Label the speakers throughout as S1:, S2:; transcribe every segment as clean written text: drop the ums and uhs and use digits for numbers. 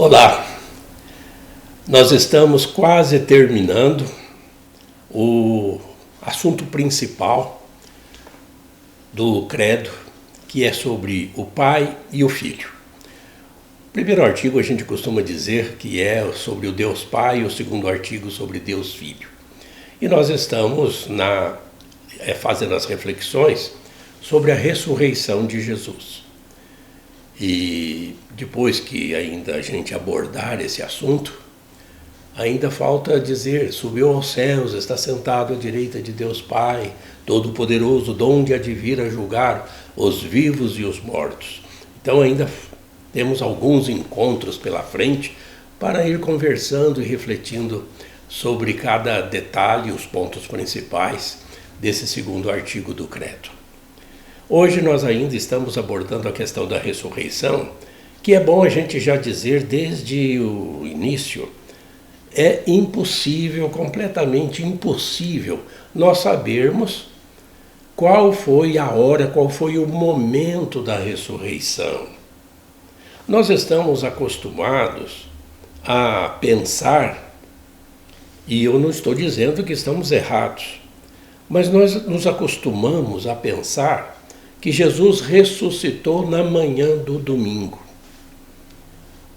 S1: Olá, nós estamos quase terminando o assunto principal do credo, que é sobre o Pai e o Filho. O primeiro artigo a gente costuma dizer que é sobre o Deus Pai, e o segundo artigo sobre Deus Filho. E nós estamos fazendo as reflexões sobre a ressurreição de Jesus. E depois que ainda a gente abordar esse assunto, ainda falta dizer: subiu aos céus, está sentado à direita de Deus Pai, Todo-Poderoso, donde há de vir a julgar os vivos e os mortos. Então ainda temos alguns encontros pela frente para ir conversando e refletindo sobre cada detalhe, os pontos principais desse segundo artigo do credo. Hoje nós ainda estamos abordando a questão da ressurreição, que é bom a gente já dizer desde o início. É impossível, completamente impossível, nós sabermos qual foi a hora, qual foi o momento da ressurreição. Nós estamos acostumados a pensar, e eu não estou dizendo que estamos errados, mas nós nos acostumamos a pensar que Jesus ressuscitou na manhã do domingo.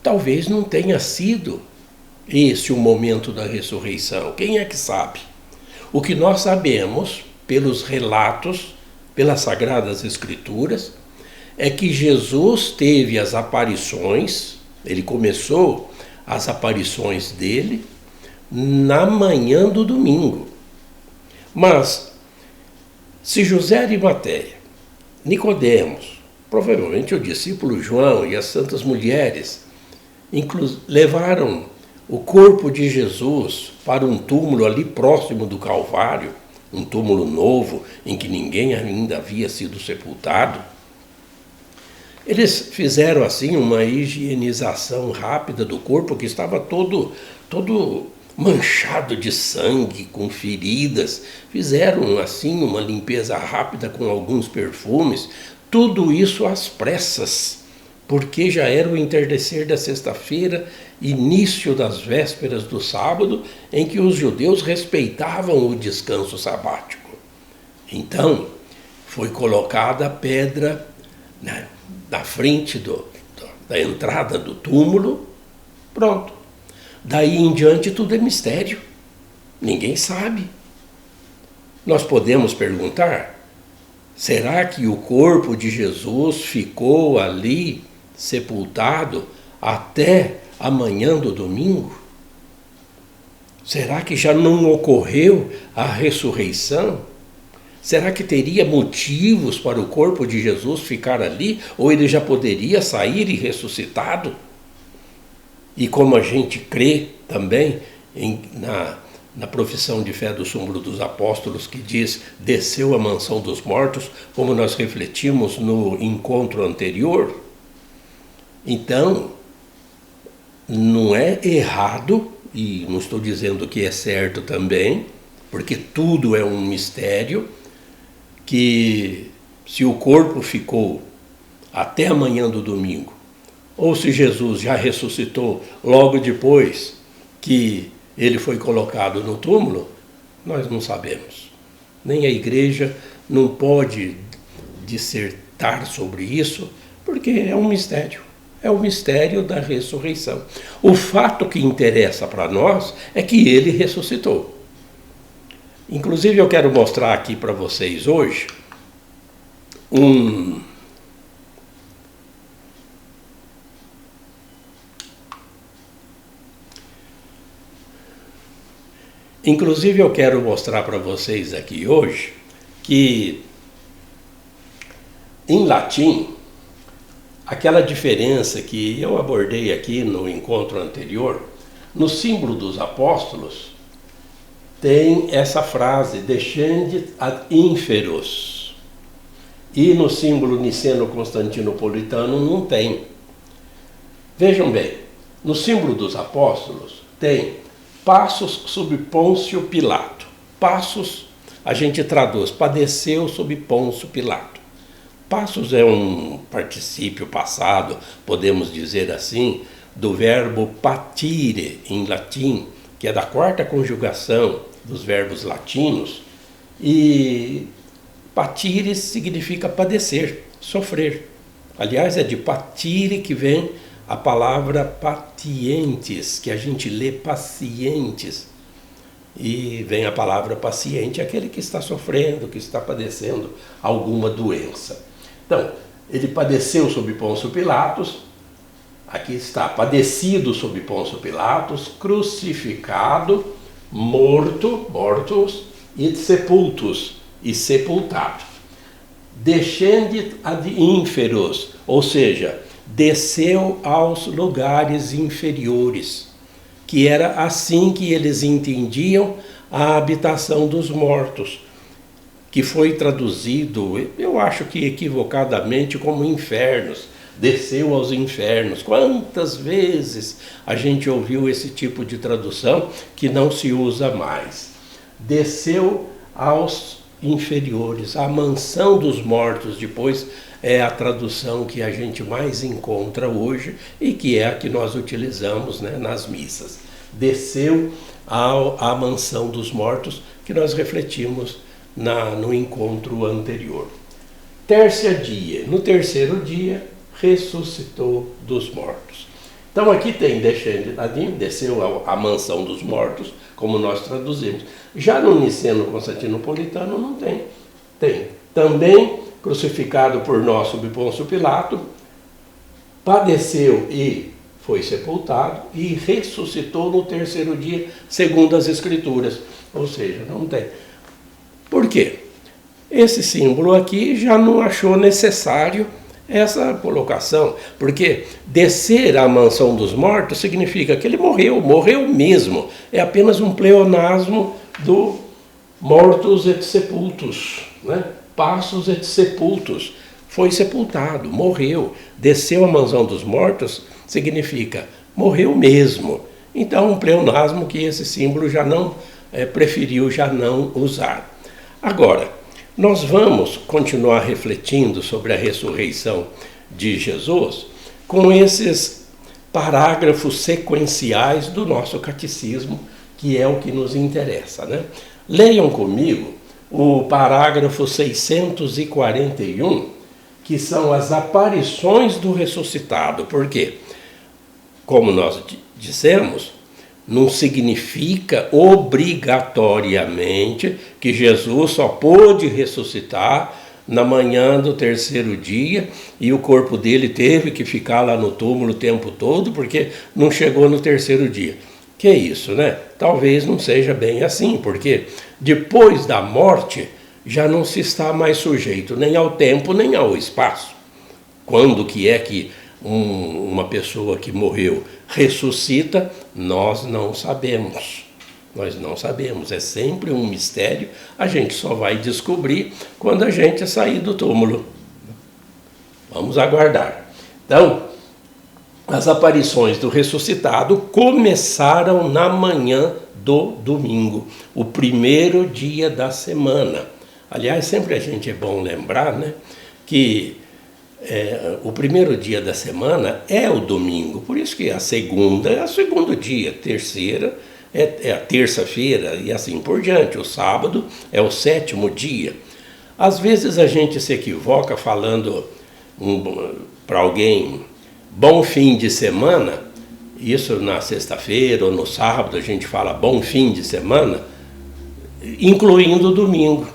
S1: Talvez não tenha sido esse o momento da ressurreição. Quem é que sabe? O que nós sabemos, pelos relatos, pelas Sagradas Escrituras, é que Jesus teve as aparições, ele começou as aparições dele na manhã do domingo. Mas, se José de Arimateia, Nicodemos, provavelmente o discípulo João e as santas mulheres, levaram o corpo de Jesus para um túmulo ali próximo do Calvário, um túmulo novo em que ninguém ainda havia sido sepultado. Eles fizeram assim uma higienização rápida do corpo, que estava todo manchado de sangue, com feridas. Fizeram assim uma limpeza rápida com alguns perfumes, tudo isso às pressas, porque já era o entardecer da sexta-feira, início das vésperas do sábado, em que os judeus respeitavam o descanso sabático. Então, foi colocada a pedra na frente da entrada do túmulo, pronto. Daí em diante tudo é mistério, ninguém sabe. Nós podemos perguntar: será que o corpo de Jesus ficou ali sepultado até a manhã do domingo? Será que já não ocorreu a ressurreição? Será que teria motivos para o corpo de Jesus ficar ali? Ou ele já poderia sair e ressuscitado? E como a gente crê também na profissão de fé do Súmulo dos Apóstolos, que diz: desceu à mansão dos mortos, como nós refletimos no encontro anterior, então não é errado, e não estou dizendo que é certo também, porque tudo é um mistério, que se o corpo ficou até a manhã do domingo, ou se Jesus já ressuscitou logo depois que ele foi colocado no túmulo, nós não sabemos. Nem a igreja não pode dissertar sobre isso, porque é um mistério. É o mistério da ressurreição. O fato que interessa para nós é que ele ressuscitou. Inclusive eu quero mostrar aqui para vocês hoje Inclusive eu quero mostrar para vocês aqui hoje que em latim, aquela diferença que eu abordei aqui no encontro anterior, no símbolo dos apóstolos, tem essa frase: descendit ad inferos. E no símbolo niceno-constantinopolitano não tem. Vejam bem, no símbolo dos apóstolos tem passos sob Pôncio Pilato. Passos, a gente traduz: padeceu sob Pôncio Pilato. Passos é um particípio passado, podemos dizer assim, do verbo patire, em latim, que é da quarta conjugação dos verbos latinos, e patire significa padecer, sofrer. Aliás, é de patire que vem a palavra patientes, que a gente lê pacientes. E vem a palavra paciente, aquele que está sofrendo, que está padecendo alguma doença. Então, ele padeceu sob Pôncio Pilatos, aqui está, padecido sob Pôncio Pilatos, crucificado, mortos e sepultus, e sepultado. Descendit ad inferos, ou seja, desceu aos lugares inferiores, que era assim que eles entendiam a habitação dos mortos, que foi traduzido, eu acho que equivocadamente, como infernos. Desceu aos infernos. Quantas vezes a gente ouviu esse tipo de tradução que não se usa mais? Desceu aos inferiores, a mansão dos mortos, depois é a tradução que a gente mais encontra hoje e que é a que nós utilizamos, né, nas missas. Desceu à mansão dos mortos, que nós refletimos no encontro anterior. Terceiro dia, no terceiro dia, ressuscitou dos mortos. Então aqui tem desceu à mansão dos mortos, como nós traduzimos. Já no Niceno Constantinopolitano não tem. Tem também crucificado por nós sob Pôncio Pilato, padeceu e foi sepultado e ressuscitou no terceiro dia, segundo as Escrituras. Ou seja, não tem. Por quê? Esse símbolo aqui já não achou necessário essa colocação, porque descer à mansão dos mortos significa que ele morreu mesmo. É apenas um pleonasmo do mortus et sepultus, né? Passus et sepultus. Foi sepultado, morreu. Desceu à mansão dos mortos significa morreu mesmo. Então, um pleonasmo que esse símbolo já não preferiu já não usar. Agora, nós vamos continuar refletindo sobre a ressurreição de Jesus com esses parágrafos sequenciais do nosso catecismo, que é o que nos interessa, né? Leiam comigo o parágrafo 641, que são as aparições do ressuscitado, porque, como nós dissemos, não significa obrigatoriamente que Jesus só pôde ressuscitar na manhã do terceiro dia e o corpo dele teve que ficar lá no túmulo o tempo todo porque não chegou no terceiro dia. Que é isso, né? Talvez não seja bem assim, porque depois da morte já não se está mais sujeito nem ao tempo nem ao espaço. Quando que é que uma pessoa que morreu ressuscita, nós não sabemos. Nós não sabemos, é sempre um mistério, a gente só vai descobrir quando a gente sair do túmulo. Vamos aguardar. Então, as aparições do ressuscitado começaram na manhã do domingo, o primeiro dia da semana. Aliás, sempre a gente é bom lembrar, né, que o primeiro dia da semana é o domingo, por isso que a segunda é o segundo dia, terceira é a terça-feira e assim por diante, o sábado é o sétimo dia. Às vezes a gente se equivoca falando para alguém bom fim de semana, isso na sexta-feira ou no sábado a gente fala bom fim de semana, incluindo o domingo.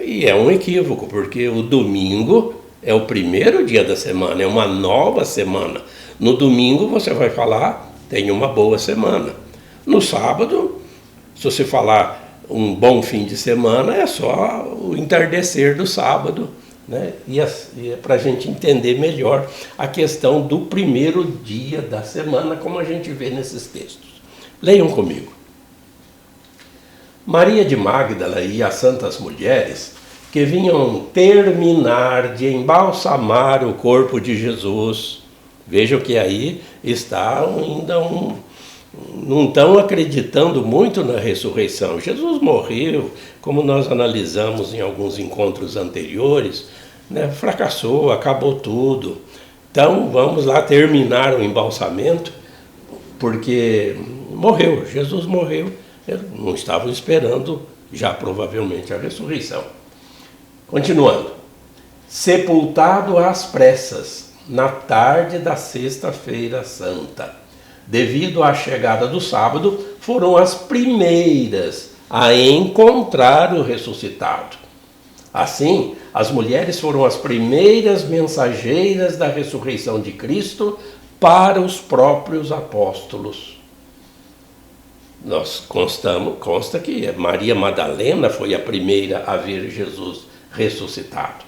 S1: E é um equívoco, porque o domingo é o primeiro dia da semana, é uma nova semana. No domingo você vai falar, tenha uma boa semana. No sábado, se você falar um bom fim de semana, é só o entardecer do sábado, né? E é para a gente entender melhor a questão do primeiro dia da semana, como a gente vê nesses textos. Leiam comigo. Maria de Magdala e as santas mulheres que vinham terminar de embalsamar o corpo de Jesus. Vejam que aí está ainda não estão acreditando muito na ressurreição. Jesus morreu, como nós analisamos em alguns encontros anteriores, né? Fracassou, acabou tudo. Então vamos lá terminar o embalsamento, porque morreu, Jesus morreu, não estavam esperando já provavelmente a ressurreição. Continuando, sepultado às pressas, na tarde da sexta-feira santa, devido à chegada do sábado, foram as primeiras a encontrar o ressuscitado. Assim, as mulheres foram as primeiras mensageiras da ressurreição de Cristo para os próprios apóstolos. Consta que Maria Madalena foi a primeira a ver Jesus ressuscitado.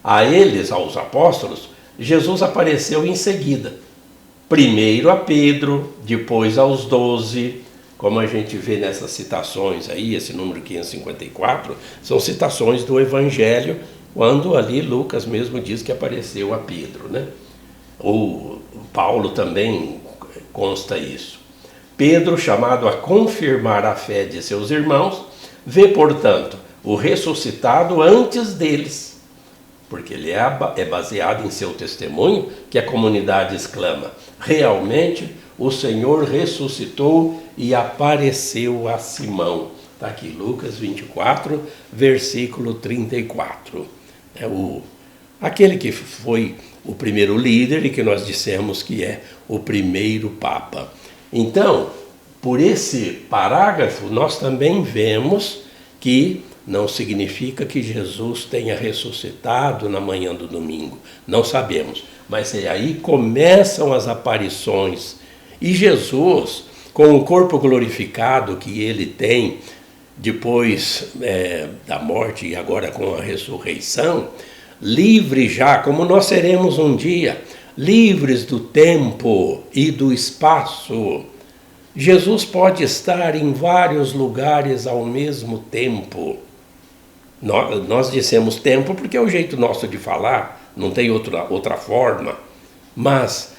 S1: A eles, aos apóstolos, Jesus apareceu em seguida. Primeiro a Pedro, depois aos 12, como a gente vê nessas citações aí, esse número 554, são citações do Evangelho, quando ali Lucas mesmo diz que apareceu a Pedro, né? O Paulo também consta isso. Pedro, chamado a confirmar a fé de seus irmãos, vê, portanto, o ressuscitado antes deles, porque ele é baseado em seu testemunho que a comunidade exclama: realmente o Senhor ressuscitou e apareceu a Simão. Está aqui Lucas 24, versículo 34. Aquele que foi o primeiro líder e que nós dissemos que é o primeiro Papa. Então, por esse parágrafo, nós também vemos que não significa que Jesus tenha ressuscitado na manhã do domingo. Não sabemos. Mas aí começam as aparições. E Jesus, com o corpo glorificado que ele tem, depois da morte e agora com a ressurreição, livre já, como nós seremos um dia, livres do tempo e do espaço. Jesus pode estar em vários lugares ao mesmo tempo. Nós dissemos tempo porque é o jeito nosso de falar, não tem outra forma. Mas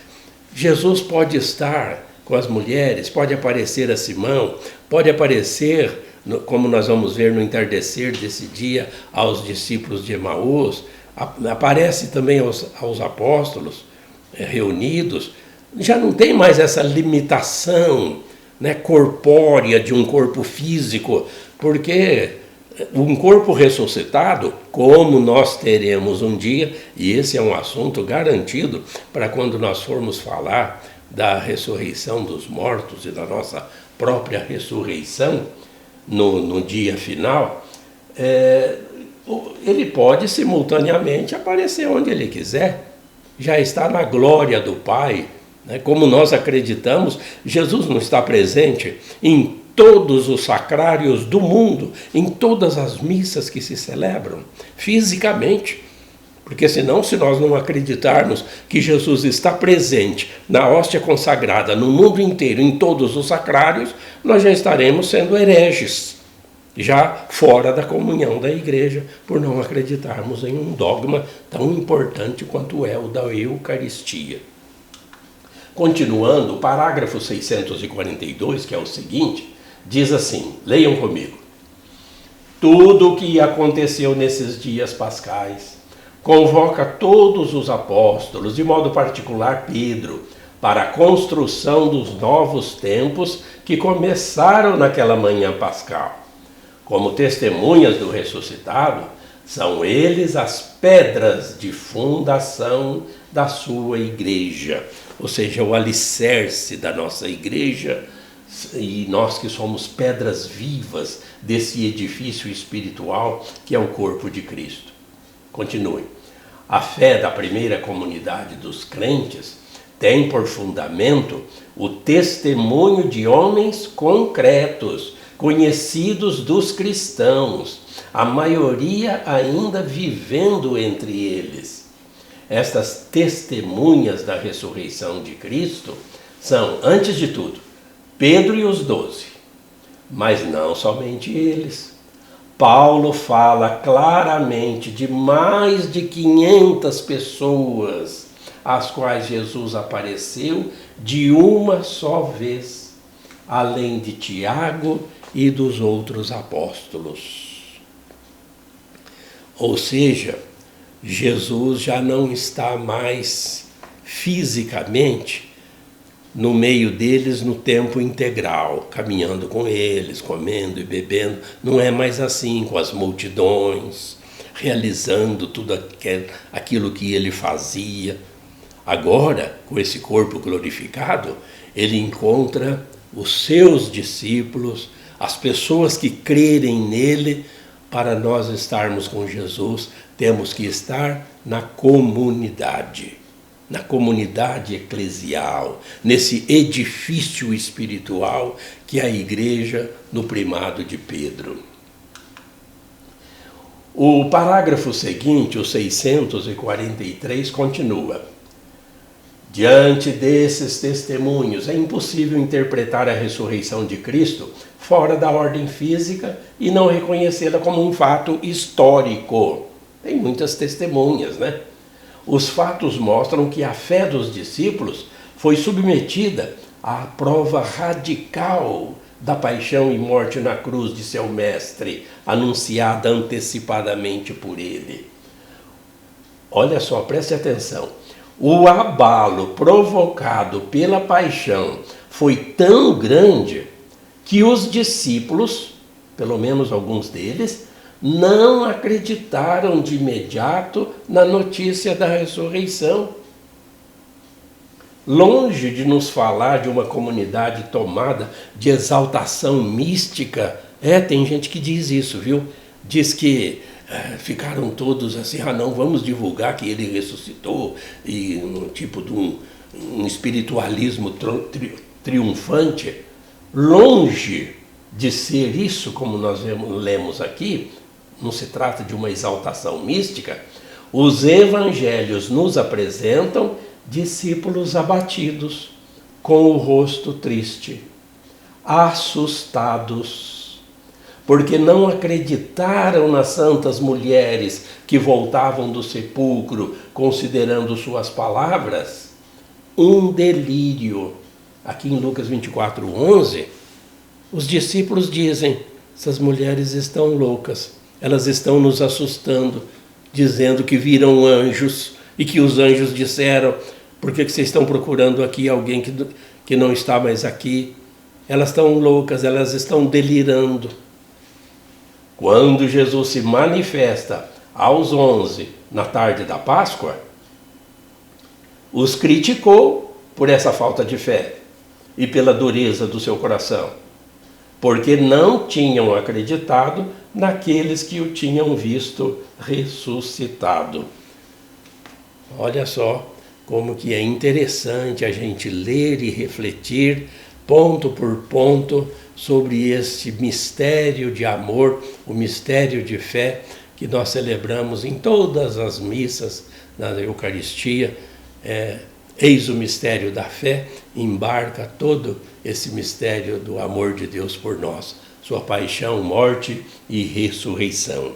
S1: Jesus pode estar com as mulheres, pode aparecer a Simão, pode aparecer, como nós vamos ver no entardecer desse dia, aos discípulos de Emaús, aparece também aos apóstolos reunidos. Já não tem mais essa limitação, né, corpórea de um corpo físico, porque um corpo ressuscitado, como nós teremos um dia, e esse é um assunto garantido para quando nós formos falar da ressurreição dos mortos e da nossa própria ressurreição no dia final, ele pode simultaneamente aparecer onde ele quiser, já está na glória do Pai. Como nós acreditamos, Jesus não está presente em todos os sacrários do mundo, em todas as missas que se celebram, fisicamente. Porque senão, se nós não acreditarmos que Jesus está presente na hóstia consagrada no mundo inteiro, em todos os sacrários, nós já estaremos sendo hereges, já fora da comunhão da igreja, por não acreditarmos em um dogma tão importante quanto é o da Eucaristia. Continuando, o parágrafo 642, que é o seguinte, diz assim, leiam comigo: tudo o que aconteceu nesses dias pascais convoca todos os apóstolos, de modo particular Pedro, para a construção dos novos tempos que começaram naquela manhã pascal. Como testemunhas do ressuscitado, são eles as pedras de fundação da sua igreja, ou seja, o alicerce da nossa igreja, e nós que somos pedras vivas desse edifício espiritual que é o corpo de Cristo. Continue. A fé da primeira comunidade dos crentes tem por fundamento o testemunho de homens concretos, conhecidos dos cristãos, a maioria ainda vivendo entre eles. Estas testemunhas da ressurreição de Cristo são, antes de tudo, Pedro e os 12, mas não somente eles. Paulo fala claramente de mais de 500 pessoas às quais Jesus apareceu de uma só vez, além de Tiago e dos outros apóstolos. Ou seja, Jesus já não está mais fisicamente no meio deles no tempo integral, caminhando com eles, comendo e bebendo. Não é mais assim, com as multidões, realizando tudo aquilo que ele fazia. Agora, com esse corpo glorificado, ele encontra os seus discípulos, as pessoas que crerem nele. Para nós estarmos com Jesus, temos que estar na comunidade eclesial, nesse edifício espiritual que é a igreja no primado de Pedro. O parágrafo seguinte, o 643, continua. Diante desses testemunhos, é impossível interpretar a ressurreição de Cristo fora da ordem física e não reconhecê-la como um fato histórico. Tem muitas testemunhas, né? Os fatos mostram que a fé dos discípulos foi submetida à prova radical da paixão e morte na cruz de seu mestre, anunciada antecipadamente por ele. Olha só, preste atenção. O abalo provocado pela paixão foi tão grande que os discípulos, pelo menos alguns deles, não acreditaram de imediato na notícia da ressurreição. Longe de nos falar de uma comunidade tomada de exaltação mística, tem gente que diz isso, viu? Diz que ficaram todos assim, não, vamos divulgar que ele ressuscitou, e um tipo de um espiritualismo triunfante. Longe de ser isso, como nós lemos aqui, não se trata de uma exaltação mística. Os evangelhos nos apresentam discípulos abatidos, com o rosto triste, assustados, porque não acreditaram nas santas mulheres que voltavam do sepulcro, considerando suas palavras um delírio. Aqui em Lucas 24:11, os discípulos dizem: essas mulheres estão loucas, elas estão nos assustando, dizendo que viram anjos e que os anjos disseram: por que vocês estão procurando aqui alguém que não está mais aqui? Elas estão loucas, elas estão delirando. Quando Jesus se manifesta aos 11 na tarde da Páscoa, os criticou por essa falta de fé e pela dureza do seu coração, porque não tinham acreditado naqueles que o tinham visto ressuscitado. Olha só como que é interessante a gente ler e refletir ponto por ponto sobre este mistério de amor, o mistério de fé que nós celebramos em todas as missas na Eucaristia. Eis o mistério da fé, embarca todo esse mistério do amor de Deus por nós, sua paixão, morte e ressurreição.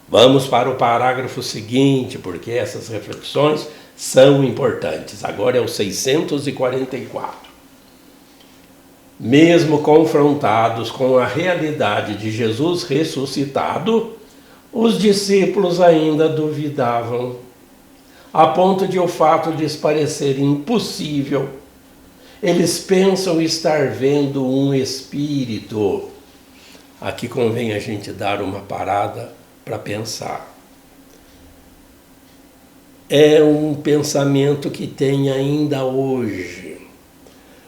S1: Vamos para o parágrafo seguinte, porque essas reflexões são importantes. Agora é o 644. Mesmo confrontados com a realidade de Jesus ressuscitado, os discípulos ainda duvidavam, a ponto de o fato lhes parecer impossível. Eles pensam estar vendo um espírito. Aqui convém a gente dar uma parada para pensar. É um pensamento que tem ainda hoje.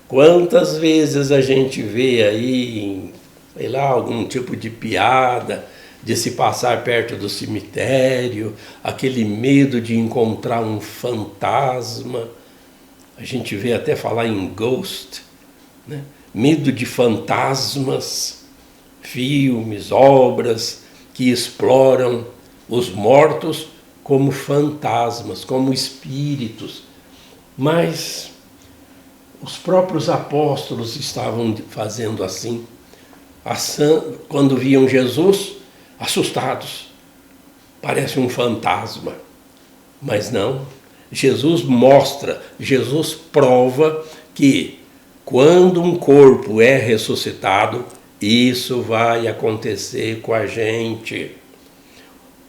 S1: Quantas vezes a gente vê aí, sei lá, algum tipo de piada, de se passar perto do cemitério, aquele medo de encontrar um fantasma. A gente vê até falar em ghost, né? Medo de fantasmas, filmes, obras que exploram os mortos como fantasmas, como espíritos. Mas os próprios apóstolos estavam fazendo assim, quando viam Jesus, assustados, parece um fantasma. Mas não, Jesus mostra, Jesus prova que quando um corpo é ressuscitado, isso vai acontecer com a gente.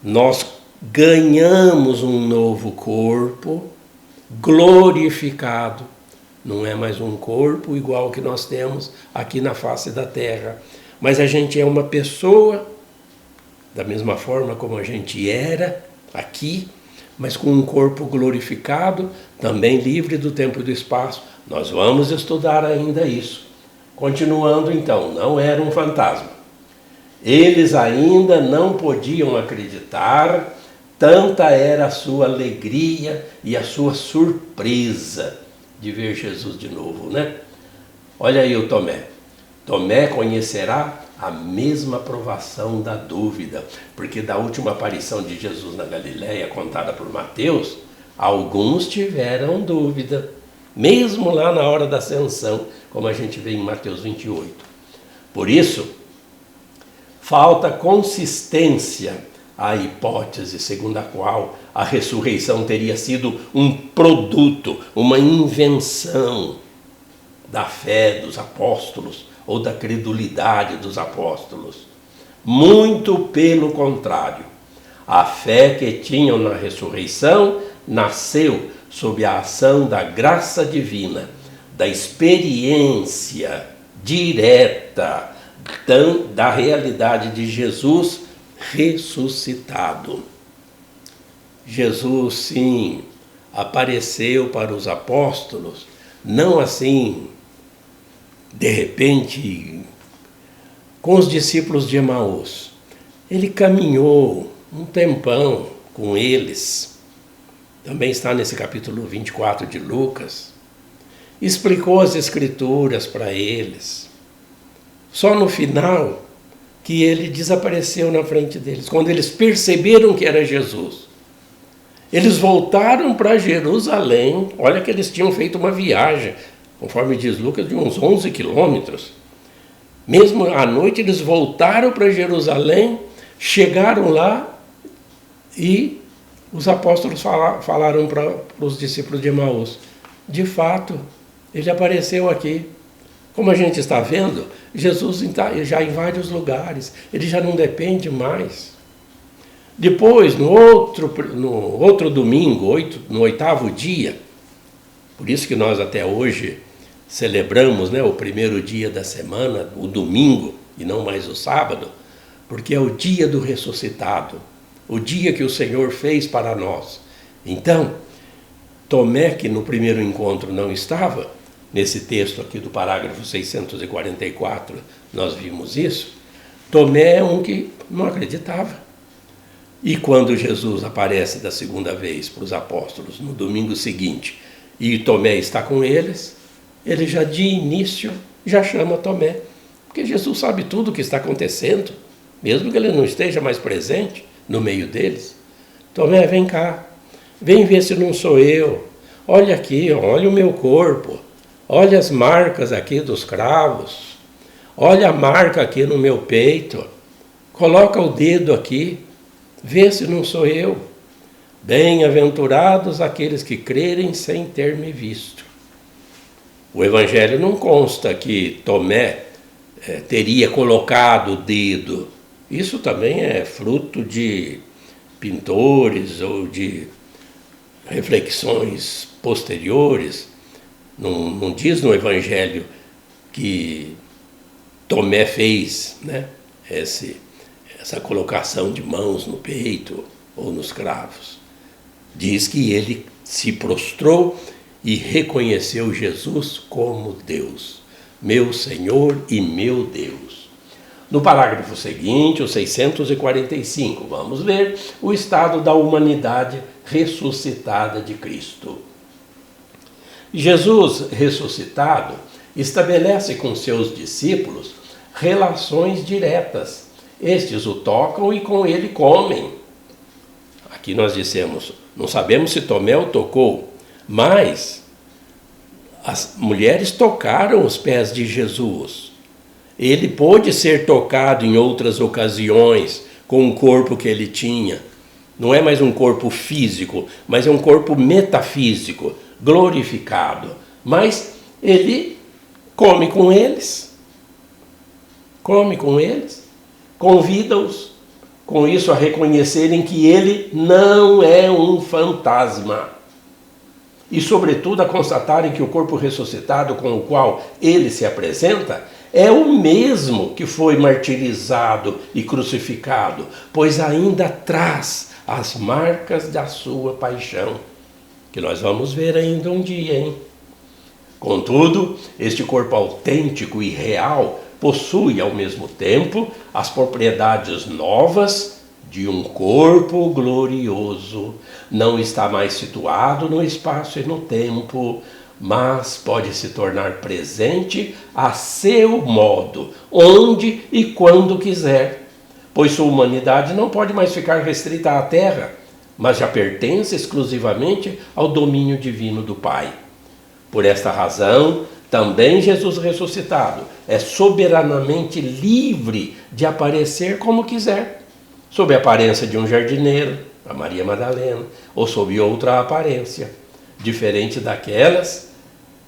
S1: Nós ganhamos um novo corpo glorificado. Não é mais um corpo igual ao que nós temos aqui na face da terra, mas a gente é uma pessoa, da mesma forma como a gente era aqui, mas com um corpo glorificado, também livre do tempo e do espaço. Nós vamos estudar ainda isso. Continuando então, não era um fantasma. Eles ainda não podiam acreditar, tanta era a sua alegria e a sua surpresa de ver Jesus de novo, né? Olha aí o Tomé. Tomé conhecerá a mesma provação da dúvida, porque da última aparição de Jesus na Galileia, contada por Mateus, alguns tiveram dúvida, mesmo lá na hora da ascensão, como a gente vê em Mateus 28. Por isso, falta consistência à hipótese segundo a qual a ressurreição teria sido um produto, uma invenção da fé dos apóstolos ou da credulidade dos apóstolos. Muito pelo contrário, a fé que tinham na ressurreição nasceu sob a ação da graça divina, da experiência direta da realidade de Jesus ressuscitado. Jesus, sim, apareceu para os apóstolos, não assim, de repente, com os discípulos de Emaús. Ele caminhou um tempão com eles, também está nesse capítulo 24 de Lucas, explicou as Escrituras para eles. Só no final que ele desapareceu na frente deles, quando eles perceberam que era Jesus. Eles voltaram para Jerusalém, olha que eles tinham feito uma viagem, conforme diz Lucas, de uns 11 quilômetros. Mesmo à noite eles voltaram para Jerusalém, chegaram lá e os apóstolos falaram para os discípulos de Emaús: de fato, ele apareceu aqui. Como a gente está vendo, Jesus já em vários lugares, ele já não depende mais. Depois, no outro domingo, no 8º dia, por isso que nós até hoje celebramos, né, o primeiro dia da semana, o domingo, e não mais o sábado, porque é o dia do ressuscitado, o dia que o Senhor fez para nós. Então, Tomé, que no primeiro encontro não estava, nesse texto aqui do parágrafo 644, nós vimos isso, Tomé é um que não acreditava. E quando Jesus aparece da segunda vez para os apóstolos, no domingo seguinte, e Tomé está com eles, ele já de início já chama Tomé, porque Jesus sabe tudo o que está acontecendo, mesmo que ele não esteja mais presente no meio deles. Tomé, vem cá, vem ver se não sou eu, olha aqui, olha o meu corpo, olha as marcas aqui dos cravos, olha a marca aqui no meu peito, coloca o dedo aqui, vê se não sou eu. Bem-aventurados aqueles que crerem sem ter me visto. O Evangelho não consta que Tomé teria colocado o dedo. Isso também é fruto de pintores ou de reflexões posteriores. Não diz no Evangelho que Tomé fez, né, essa colocação de mãos no peito ou nos cravos. Diz que ele se prostrou e reconheceu Jesus como Deus, meu Senhor e meu Deus. No parágrafo seguinte, o 645, vamos ver o estado da humanidade ressuscitada de Cristo. Jesus ressuscitado estabelece com seus discípulos relações diretas. Estes o tocam e com ele comem. Aqui nós dissemos, não sabemos se Tomé o tocou, mas as mulheres tocaram os pés de Jesus. Ele pôde ser tocado em outras ocasiões com o corpo que ele tinha. Não é mais um corpo físico, mas é um corpo metafísico, glorificado. Mas ele come com eles, convida-os, com isso a reconhecerem que ele não é um fantasma. e, sobretudo, a constatarem que o corpo ressuscitado com o qual ele se apresenta é o mesmo que foi martirizado e crucificado, pois ainda traz as marcas da sua paixão, que nós vamos ver ainda um dia, hein? Contudo, este corpo autêntico e real possui, ao mesmo tempo, as propriedades novas de um corpo glorioso. Não está mais situado no espaço e no tempo, mas pode se tornar presente a seu modo, onde e quando quiser, pois sua humanidade não pode mais ficar restrita à terra, mas já pertence exclusivamente ao domínio divino do Pai. Por esta razão, também Jesus ressuscitado é soberanamente livre de aparecer como quiser, sob a aparência de um jardineiro, a Maria Madalena, ou sob outra aparência, diferente daquelas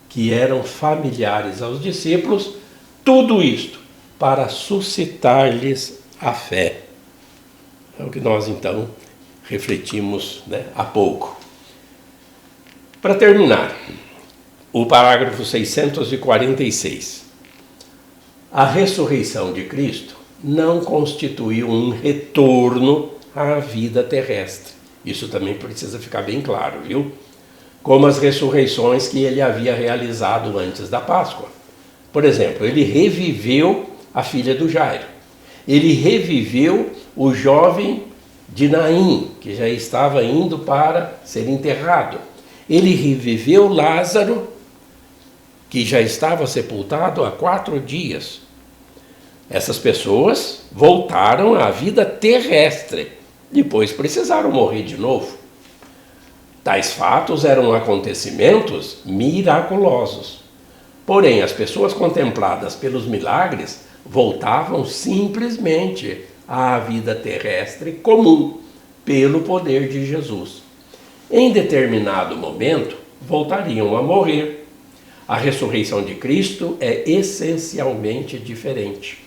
S1: que eram familiares aos discípulos, tudo isto para suscitar-lhes a fé. É o que nós então refletimos, há pouco. Para terminar, o parágrafo 646. A ressurreição de Cristo não constituiu um retorno à vida terrestre. Isso também precisa ficar bem claro, viu? Como as ressurreições que ele havia realizado antes da Páscoa. Por exemplo, ele reviveu a filha do Jairo. Ele reviveu o jovem de Naim, que já estava indo para ser enterrado. Ele reviveu Lázaro, que já estava sepultado há 4 dias. Essas pessoas voltaram à vida terrestre, depois precisaram morrer de novo. Tais fatos eram acontecimentos miraculosos. Porém, as pessoas contempladas pelos milagres voltavam simplesmente à vida terrestre comum, pelo poder de Jesus. Em determinado momento, voltariam a morrer. A ressurreição de Cristo é essencialmente diferente.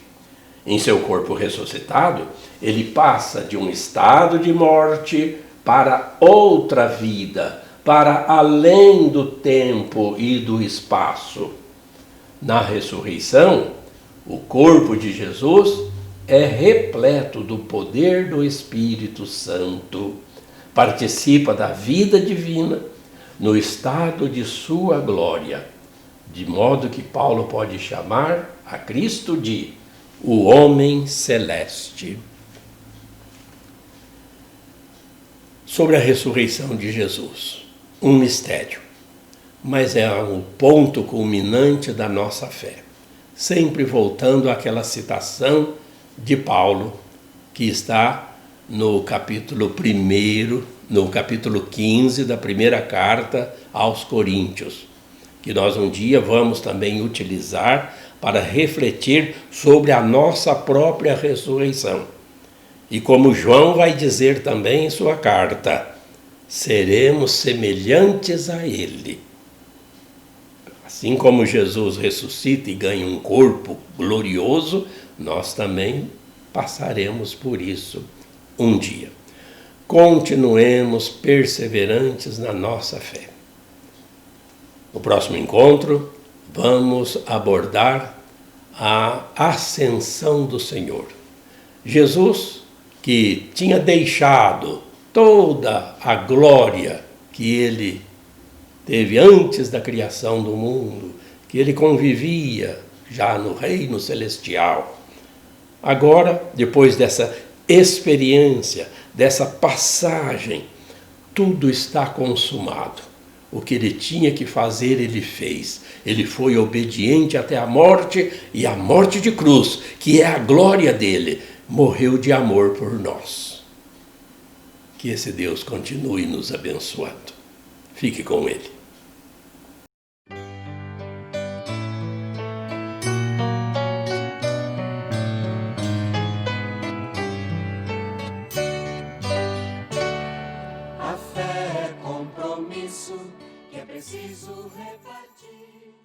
S1: Em seu corpo ressuscitado, ele passa de um estado de morte para outra vida, para além do tempo e do espaço. Na ressurreição, o corpo de Jesus é repleto do poder do Espírito Santo, participa da vida divina no estado de sua glória, de modo que Paulo pode chamar a Cristo de o homem celeste. Sobre a ressurreição de Jesus, um mistério, mas é o ponto culminante da nossa fé, sempre voltando àquela citação de Paulo, que está no capítulo 1, no capítulo 15 da primeira carta aos Coríntios, que nós um dia vamos também utilizar para refletir sobre a nossa própria ressurreição. E como João vai dizer também em sua carta, seremos semelhantes a ele. Assim como Jesus ressuscita e ganha um corpo glorioso, nós também passaremos por isso um dia. Continuemos perseverantes na nossa fé. No próximo encontro, vamos abordar a ascensão do Senhor. Jesus, que tinha deixado toda a glória que ele teve antes da criação do mundo, que ele convivia já no reino celestial. Agora, depois dessa experiência, dessa passagem, tudo está consumado. O que ele tinha que fazer, ele fez. Ele foi obediente até a morte, e a morte de cruz, que é a glória dele, morreu de amor por nós. Que esse Deus continue nos abençoando. Fique com ele.
S2: A fé é compromisso que é preciso repartir.